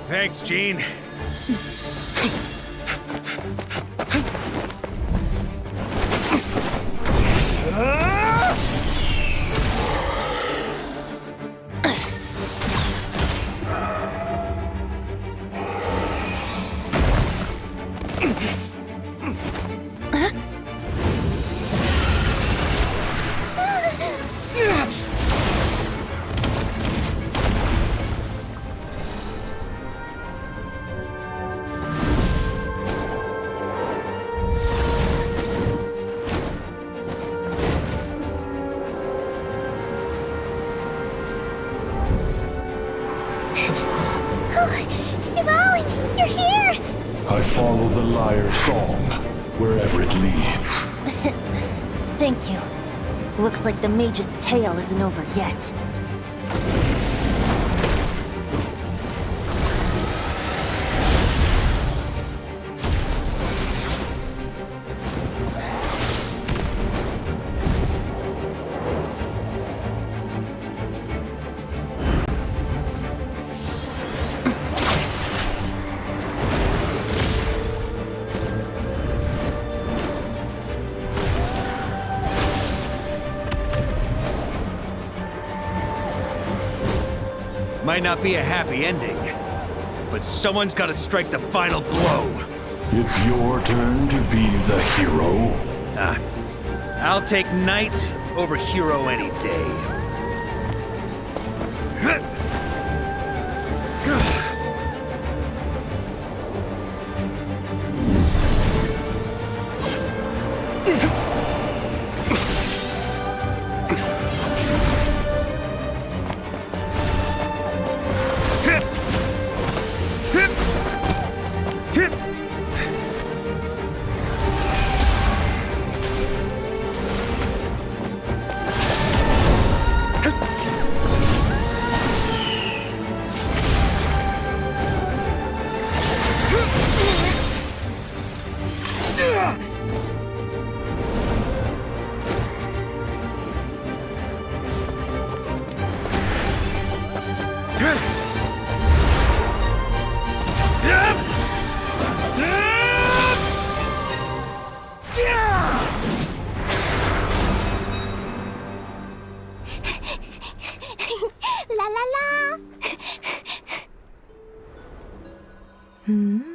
Thanks, Gene. I follow the lyre's song, wherever it leads. Thank you. Looks like the mage's tale isn't over yet. Might not be a happy ending, but someone's gotta strike the final blow. It's your turn to be the hero. I'll take knight over hero any day. La la la!